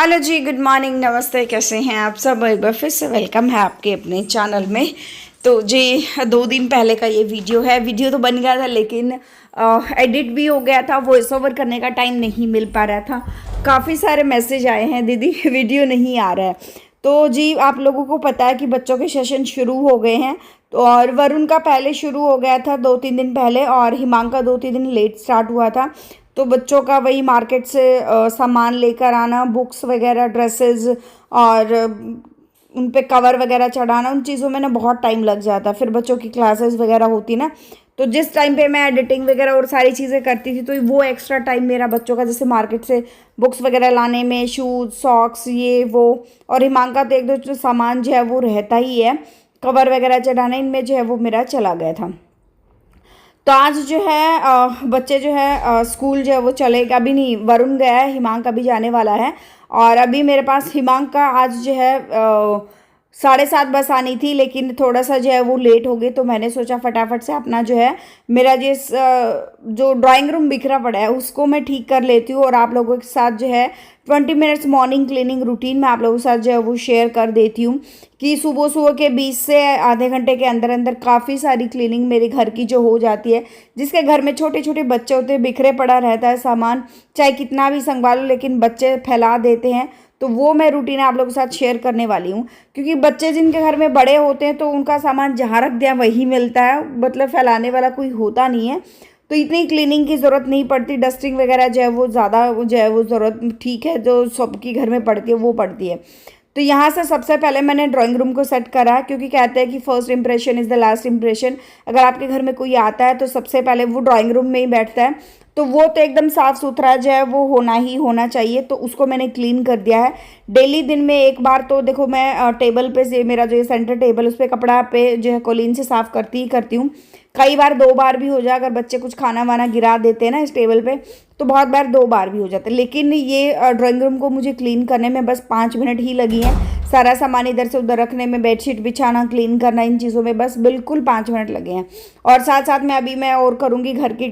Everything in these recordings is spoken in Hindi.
हेलो जी, गुड मॉर्निंग, नमस्ते। कैसे हैं आप सब? एक बार फिर से वेलकम है आपके अपने चैनल में। तो जी 2 दिन पहले का ये वीडियो तो बन गया था, लेकिन एडिट भी हो गया था। वॉइस ओवर करने का टाइम नहीं मिल पा रहा था। काफ़ी सारे मैसेज आए हैं, दीदी वीडियो नहीं आ रहा है। तो जी आप लोगों को पता है कि बच्चों के सेशन शुरू हो गए हैं। तो और वरुण का पहले शुरू हो गया था 2-3 दिन पहले, और हिमांक का 2-3 दिन लेट स्टार्ट हुआ था। तो बच्चों का वही मार्केट से सामान लेकर आना, बुक्स वगैरह, ड्रेसेस, और उन पे कवर वगैरह चढ़ाना, उन चीज़ों में ना बहुत टाइम लग जाता। फिर बच्चों की क्लासेस वगैरह होती ना, तो जिस टाइम पे मैं एडिटिंग वगैरह और सारी चीज़ें करती थी, तो वो एक्स्ट्रा टाइम मेरा बच्चों का जैसे मार्केट से बुक्स वगैरह लाने में, शूज़, सॉक्स, ये वो, और हिमांका तो एक दो जो सामान जो है वो रहता ही है, कवर वगैरह चढ़ाने, इनमें जो है वो मेरा चला गया था। तो आज जो है बच्चे जो है स्कूल जो है वो चलेगा। अभी नहीं, वरुण गया है, हिमांक अभी जाने वाला है। और अभी मेरे पास हिमांक का आज जो है 7:30 बस आनी थी, लेकिन थोड़ा सा जो है वो लेट हो गई। तो मैंने सोचा फटाफट से अपना जो है मेरा जो ड्राइंग रूम बिखरा पड़ा है उसको मैं ठीक कर लेती हूँ, और आप लोगों के साथ जो है 20 मिनट्स मॉर्निंग क्लीनिंग रूटीन में आप लोगों के साथ जो है वो शेयर कर देती हूँ कि सुबह सुबह के 20 से आधे घंटे के अंदर अंदर काफ़ी सारी क्लीनिंग मेरे घर की जो हो जाती है। जिसके घर में छोटे छोटे बच्चे होते हैं, बिखरे पड़ा रहता है सामान, चाहे कितना भी संभालो लेकिन बच्चे फैला देते हैं। तो वो मैं रूटीन आप लोगों के साथ शेयर करने वाली हूँ, क्योंकि बच्चे जिनके घर में बड़े होते हैं तो उनका सामान जहाँ रख दिया वही मिलता है, मतलब फैलाने वाला कोई होता नहीं है। तो इतनी क्लीनिंग की ज़रूरत नहीं पड़ती। डस्टिंग वगैरह जो है वो ज़्यादा जो है वो ज़रूरत ठीक है, जो सबकी घर में पड़ती है वो पड़ती है। तो यहाँ से सबसे पहले मैंने ड्राइंग रूम को सेट करा, क्योंकि कहते हैं कि first impression is the last impression. अगर आपके घर में कोई आता है तो सबसे पहले वो ड्राइंग रूम में ही बैठता है। तो वो तो एकदम साफ़ सुथरा जो है वो होना ही होना चाहिए। तो उसको मैंने क्लीन कर दिया है। डेली दिन में एक बार तो देखो मैं टेबल पे से मेरा जो ये सेंटर टेबल उस पर कपड़ा पे जो है कोलीन से साफ़ करती ही करती हूँ। कई बार 2 बार भी हो जाए, अगर बच्चे कुछ खाना वाना गिरा देते हैं ना इस टेबल पे, तो बहुत बार 2 बार भी हो जाता है। लेकिन ये ड्राइंग रूम को मुझे क्लीन करने में बस 5 मिनट ही लगी हैं। सारा सामान इधर से उधर रखने में, बेडशीट बिछाना, क्लीन करना, इन चीज़ों में बस बिल्कुल 5 मिनट लगे हैं। और साथ साथ में अभी मैं और करूँगी घर की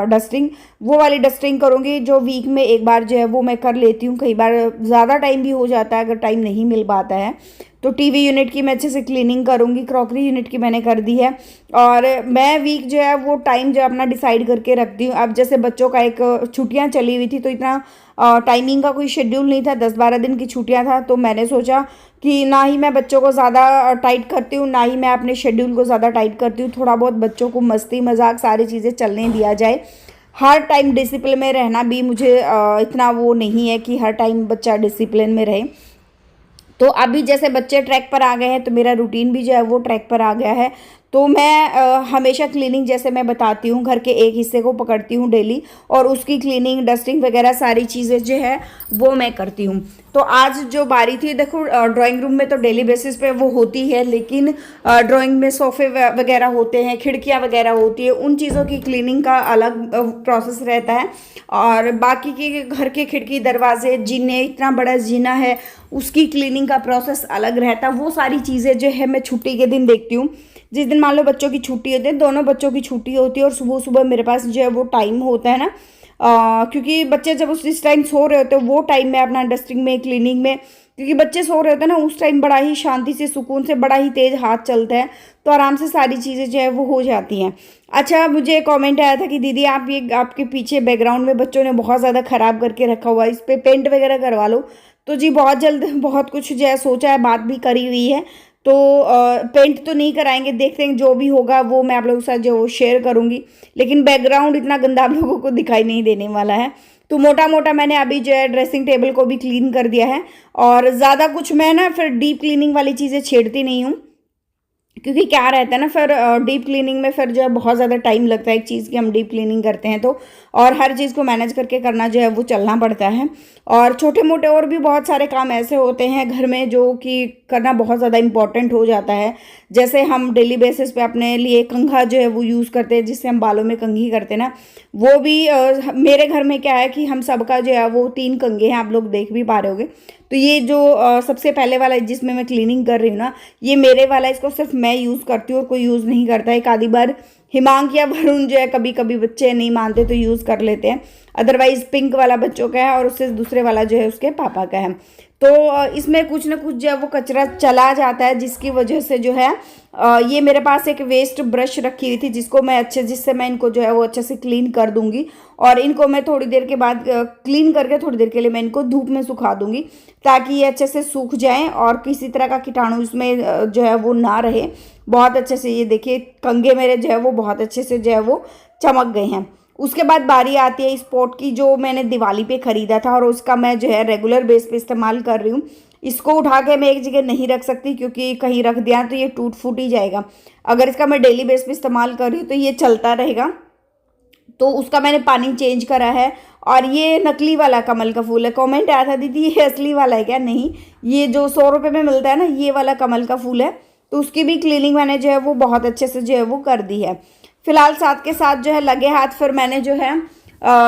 डस्टिंग। वो वाली डस्टिंग करूँगी जो वीक में एक बार जो है वो मैं कर लेती हूँ। कई बार ज़्यादा टाइम भी हो जाता है अगर टाइम नहीं मिल पाता है। तो टीवी यूनिट की मैं अच्छे से क्लीनिंग करूँगी, क्रॉकरी यूनिट की मैंने कर दी है। और मैं वीक जो है वो टाइम जो अपना डिसाइड करके रखती हूँ। अब जैसे बच्चों का एक छुट्टियाँ चली हुई थी, तो इतना टाइमिंग का कोई शेड्यूल नहीं था, 10-12 दिन की छुट्टियाँ था। तो मैंने सोचा कि ना ही मैं बच्चों को ज़्यादा टाइट करती हूँ, ना ही मैं अपने शेड्यूल को ज़्यादा टाइट करती हूँ। थोड़ा बहुत बच्चों को मस्ती मजाक सारी चीज़ें चलने दिया जाए। हर टाइम डिसिप्लिन में रहना भी मुझे इतना वो नहीं है कि हर टाइम बच्चा डिसिप्लिन में रहे। तो अभी जैसे बच्चे ट्रैक पर आ गए हैं, तो मेरा रूटीन भी जो है वो ट्रैक पर आ गया है। तो मैं हमेशा क्लीनिंग, जैसे मैं बताती हूँ, घर के एक हिस्से को पकड़ती हूँ डेली, और उसकी क्लीनिंग, डस्टिंग वगैरह सारी चीज़ें जो है वो मैं करती हूँ। तो आज जो बारी थी, देखो ड्राइंग रूम में तो डेली बेसिस पे वो होती है, लेकिन ड्राइंग में सोफे वगैरह होते हैं, खिड़कियाँ वगैरह होती है, उन चीज़ों की क्लीनिंग का अलग प्रोसेस रहता है। और बाकी के घर के खिड़की दरवाजे, जीने, इतना बड़ा जीना है, उसकी क्लीनिंग का प्रोसेस अलग रहता है। वो सारी चीज़ें जो है मैं छुट्टी के दिन देखती हूँ। जिस दिन मान लो बच्चों की छुट्टी होती है, दोनों बच्चों की छुट्टी होती है, और सुबह सुबह मेरे पास जो है वो टाइम होता है ना, क्योंकि बच्चे जब उस टाइम सो रहे होते हैं, वो टाइम में अपना डस्टिंग में, क्लीनिंग में, क्योंकि बच्चे सो रहे होते हैं ना, उस टाइम बड़ा ही शांति से, सुकून से, बड़ा ही तेज़ हाथ चलते हैं, तो आराम से सारी चीज़ें जो है वो हो जाती हैं। अच्छा, मुझे कमेंट आया था कि दीदी आप ये आपके पीछे बैकग्राउंड में बच्चों ने बहुत ज़्यादा ख़राब करके रखा हुआ है, इस पर पेंट वगैरह करवा लो। तो जी बहुत जल्द बहुत कुछ जो है सोचा है, बात भी करी हुई है। तो पेंट तो नहीं कराएंगे, देखते हैं जो भी होगा वो मैं आप लोगों के साथ जो शेयर करूँगी। लेकिन बैकग्राउंड इतना गंदा आप लोगों को दिखाई नहीं देने वाला है। तो मोटा मोटा मैंने अभी जो है ड्रेसिंग टेबल को भी क्लीन कर दिया है। और ज़्यादा कुछ मैं ना फिर डीप क्लीनिंग वाली चीज़ें छेड़ती नहीं हूँ, क्योंकि क्या रहता है ना, फिर डीप क्लीनिंग में फिर जो है बहुत ज़्यादा टाइम लगता है एक चीज़ की हम डीप क्लीनिंग करते हैं तो। और हर चीज़ को मैनेज करके करना जो है वो चलना पड़ता है। और छोटे मोटे और भी बहुत सारे काम ऐसे होते हैं घर में जो कि करना बहुत ज़्यादा इम्पॉर्टेंट हो जाता है। जैसे हम डेली बेसिस पे अपने लिए कंघा जो है वो यूज़ करते हैं, जिससे हम बालों में कंघी करते हैं ना, वो भी मेरे घर में क्या है कि हम सबका जो है वो 3 कंघे हैं, आप लोग देख भी पा रहे होगे। तो ये जो सबसे पहले वाला है जिसमें मैं क्लीनिंग कर रही हूँ ना, ये मेरे वाला है, इसको सिर्फ मैं यूज़ करती हूँ और कोई यूज़ नहीं करता है। एक आधी बार हिमांक या वरुण जो है कभी कभी बच्चे नहीं मानते तो यूज़ कर लेते हैं, अदरवाइज़ पिंक वाला बच्चों का है और उससे दूसरे वाला जो है उसके पापा का है। तो इसमें कुछ ना कुछ जो है वो कचरा चला जाता है, जिसकी वजह से जो है ये मेरे पास एक वेस्ट ब्रश रखी हुई थी जिससे मैं इनको जो है वो अच्छे से क्लीन कर दूंगी। और इनको मैं थोड़ी देर के बाद क्लीन करके थोड़ी देर के लिए मैं इनको धूप में सुखा दूंगी, ताकि ये अच्छे से सूख जाएं और किसी तरह का कीटाणु इसमें जो है वो ना रहे। बहुत अच्छे से ये देखिए कंघे मेरे जो है वो बहुत अच्छे से जो है वो चमक गए हैं। उसके बाद बारी आती है इस पॉट की, जो मैंने दिवाली पे ख़रीदा था और उसका मैं जो है रेगुलर बेस पे इस्तेमाल कर रही हूँ। इसको उठा के मैं एक जगह नहीं रख सकती, क्योंकि कहीं रख दिया तो ये टूट फूट ही जाएगा। अगर इसका मैं डेली बेस पे इस्तेमाल कर रही हूँ तो ये चलता रहेगा। तो उसका मैंने पानी चेंज करा है। और ये नकली वाला कमल का फूल है। कमेंट आया था दीदी ये असली वाला है क्या? नहीं, ये जो 100 रुपये में मिलता है ना, ये वाला कमल का फूल है। तो उसकी भी क्लीनिंग मैंने जो है वो बहुत अच्छे से जो है वो कर दी है। फिलहाल साथ के साथ जो है लगे हाथ फिर मैंने जो है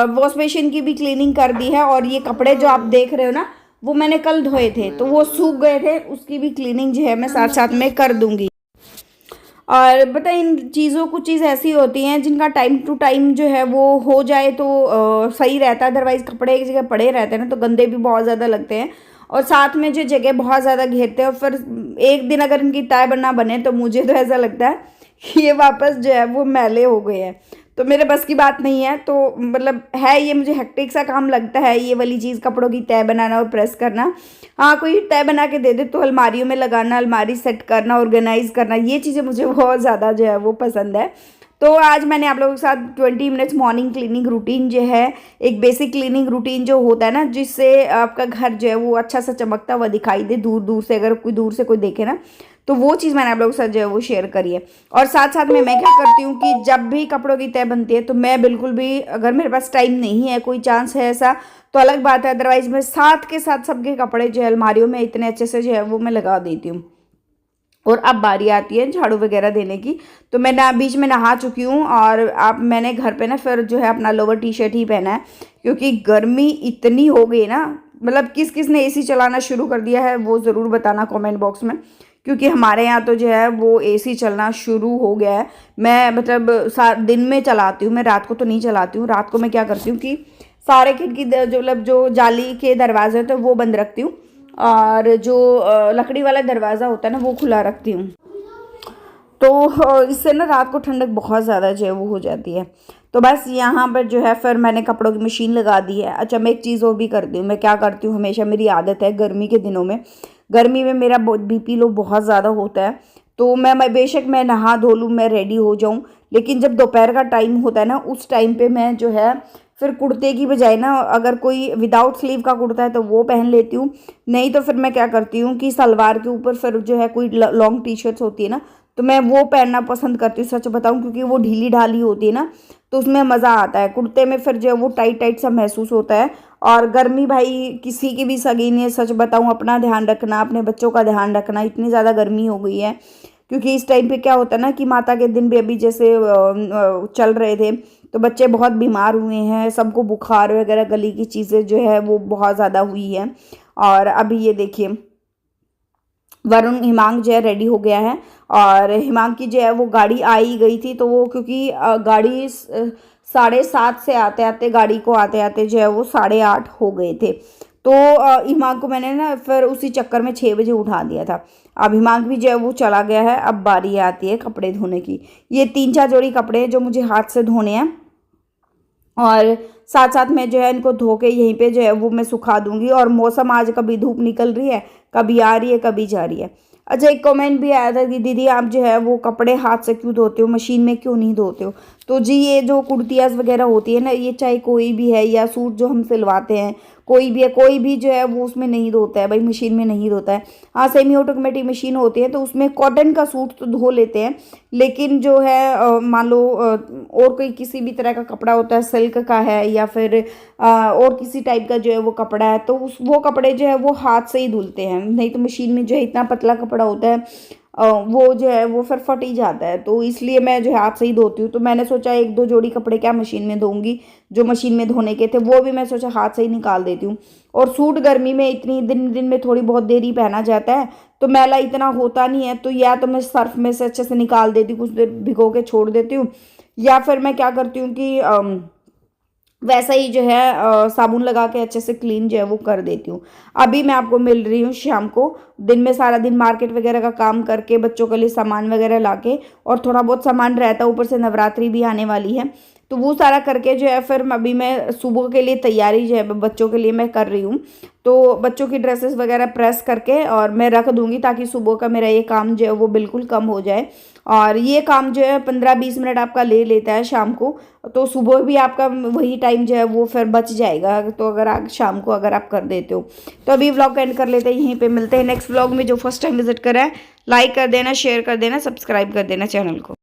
वॉश बेसिन की भी क्लीनिंग कर दी है। और ये कपड़े जो आप देख रहे हो ना, वो मैंने कल धोए थे तो वो सूख गए थे, उसकी भी क्लीनिंग जो है मैं साथ साथ में कर दूंगी। और पता है इन चीज़ों कुछ चीज़ ऐसी होती हैं जिनका टाइम टू टाइम जो है वो हो जाए तो सही रहता है। अदरवाइज़ कपड़े एक जगह पड़े रहते हैं ना तो गंदे भी बहुत ज़्यादा लगते हैं, और साथ में जो जगह बहुत ज़्यादा घेरते हैं। और फिर एक दिन अगर इनकी तय बनना बने तो मुझे तो ऐसा लगता है कि ये वापस जो है वो मैले हो गए हैं। तो मेरे बस की बात नहीं है। तो मतलब है ये मुझे हेक्टिक सा काम लगता है, ये वाली चीज़ कपड़ों की तय बनाना और प्रेस करना। हाँ, कोई तय बना के दे दे तो अलमारियों में लगाना, अलमारी सेट करना, ऑर्गेनाइज करना, ये चीज़ें मुझे बहुत ज़्यादा जो है वो पसंद है। तो आज मैंने आप लोगों के साथ 20 मिनट्स मॉर्निंग क्लीनिंग रूटीन जो है, एक बेसिक क्लीनिंग रूटीन जो होता है ना, जिससे आपका घर जो है वो अच्छा सा चमकता हुआ दिखाई दे दूर दूर से, अगर कोई दूर से कोई देखे ना, तो वो चीज़ मैंने आप लोगों के साथ जो है वो शेयर करी है। और साथ साथ में मैं क्या करती हूँ कि जब भी कपड़ों की तय बनती है तो मैं बिल्कुल भी, अगर मेरे पास टाइम नहीं है, कोई चांस है ऐसा तो अलग बात है, अदरवाइज मैं साथ के साथ सबके कपड़े जो है अलमारियों में इतने अच्छे से जो है वो मैं लगा देती हूँ। और अब बारी आती है झाड़ू वगैरह देने की। तो मैं बीच में नहा चुकी हूँ और अब मैंने घर पे ना फिर जो है अपना लोअर टी शर्ट ही पहना है, क्योंकि गर्मी इतनी हो गई ना। मतलब किस किस ने एसी चलाना शुरू कर दिया है वो ज़रूर बताना कमेंट बॉक्स में, क्योंकि हमारे यहाँ तो जो है वो एसी चलना शुरू हो गया है। मैं मतलब दिन में चलाती हूँ, मैं रात को तो नहीं चलाती हूँ। रात को मैं क्या करती हूँ कि सारे खिड़की जो मतलब जो जाली के दरवाजे होते हैं वो बंद रखती हूँ, और जो लकड़ी वाला दरवाज़ा होता है ना वो खुला रखती हूँ। तो इससे ना रात को ठंडक बहुत ज़्यादा जो है वो हो जाती है। तो बस यहाँ पर जो है फिर मैंने कपड़ों की मशीन लगा दी है। अच्छा, मैं एक चीज़ और भी करती हूँ। मैं क्या करती हूँ, हमेशा मेरी आदत है गर्मी के दिनों में, गर्मी में मेरा बीपी लो बहुत ज़्यादा होता है। तो मैं बेशक मैं नहा धो लूँ, मैं रेडी हो जाऊँ, लेकिन जब दोपहर का टाइम होता है ना, उस टाइम पे मैं जो है फिर कुर्ते की बजाय ना, अगर कोई विदाउट स्लीव का कुर्ता है तो वो पहन लेती हूँ। नहीं तो फिर मैं क्या करती हूँ कि सलवार के ऊपर फिर जो है कोई लॉन्ग टी शर्ट्स होती है ना, तो मैं वो पहनना पसंद करती हूँ, सच बताऊँ, क्योंकि वो ढीली ढाली होती है ना, तो उसमें मज़ा आता है। कुर्ते में फिर जो है वो टाइट टाइट सा महसूस होता है। और गर्मी भाई किसी की भी सगी नहीं है, सच बताऊँ, अपना ध्यान रखना, अपने बच्चों का ध्यान रखना। इतनी ज़्यादा गर्मी हो गई है, क्योंकि इस टाइम पे क्या होता है ना कि माता के दिन भी अभी जैसे चल रहे थे तो बच्चे बहुत बीमार हुए हैं, सबको बुखार वगैरह गली की चीज़ें जो है वो बहुत ज़्यादा हुई है। और अभी ये देखिए वरुण हिमांक जो है रेडी हो गया है, और हिमांक की जो है वो गाड़ी आ ही गई थी। तो वो क्योंकि गाड़ी 7:30 से आते आते, गाड़ी को आते आते जो है वो 8:30 हो गए थे। तो हिमांक को मैंने ना फिर उसी चक्कर में 6 बजे उठा दिया था। अब हिमांक भी जो है वो चला गया है। अब बारी आती है कपड़े धोने की। ये 3-4 जोड़ी कपड़े हैं जो मुझे हाथ से धोने हैं, और साथ साथ में जो है इनको धो के यहीं पे जो है वो मैं सुखा दूंगी। और मौसम आज कभी धूप निकल रही है, कभी आ रही है, कभी जा रही है। अच्छा, एक कमेंट भी आया था कि दीदी आप जो है वो कपड़े हाथ से क्यों धोते हो, मशीन में क्यों नहीं धोते हो। तो जी, ये जो कुर्तियाज़ वगैरह होती है ना, ये चाहे कोई भी है, या सूट जो हम सिलवाते हैं, कोई भी है, कोई भी जो है वो उसमें नहीं धोता है भाई, मशीन में नहीं धोता है। हाँ, सेमी ऑटोमेटिक मशीन होती है तो उसमें कॉटन का सूट तो धो लेते हैं, लेकिन जो है मान लो और कोई किसी भी तरह का कपड़ा होता है, सिल्क का है या फिर और किसी टाइप का जो है वो कपड़ा है, तो वो कपड़े जो है वो हाथ से ही धुलते हैं। नहीं तो मशीन में जो है इतना पतला कपड़ा होता है, वो जो है वो फिर फट ही जाता है। तो इसलिए मैं जो है हाथ से ही धोती हूँ। तो मैंने सोचा 1-2 जोड़ी कपड़े क्या मशीन में धोऊंगी, जो मशीन में धोने के थे वो भी मैं सोचा हाथ से ही निकाल देती हूँ। और सूट गर्मी में इतनी दिन में थोड़ी बहुत देर ही पहना जाता है, तो मैला इतना होता नहीं है। तो या तो मैं सर्फ में से अच्छे से निकाल देती हूँ, कुछ देर भिगो के छोड़ देती हूँ, या फिर मैं क्या करती हूँ कि वैसा ही जो है साबुन लगा के अच्छे से क्लीन जो है वो कर देती हूँ। अभी मैं आपको मिल रही हूँ शाम को। दिन में सारा दिन मार्केट वगैरह का काम करके बच्चों के लिए सामान वगैरह लाके, और थोड़ा बहुत सामान रहता है, ऊपर से नवरात्रि भी आने वाली है, तो वो सारा करके जो है फिर अभी मैं सुबह के लिए तैयारी जो है बच्चों के लिए मैं कर रही हूँ। तो बच्चों की ड्रेसेस वगैरह प्रेस करके और मैं रख दूँगी, ताकि सुबह का मेरा ये काम जो है वो बिल्कुल कम हो जाए। और ये काम जो है 15-20 मिनट आपका ले लेता है शाम को, तो सुबह भी आपका वही टाइम जो है वो फिर बच जाएगा, तो अगर आप शाम को अगर आप कर देते हो। तो अभी व्लॉग एंड कर लेते हैं यहीं पे, मिलते हैं नेक्स्ट व्लॉग में। जो फर्स्ट टाइम विजिट करा है लाइक कर देना, शेयर कर देना, सब्सक्राइब कर देना चैनल को।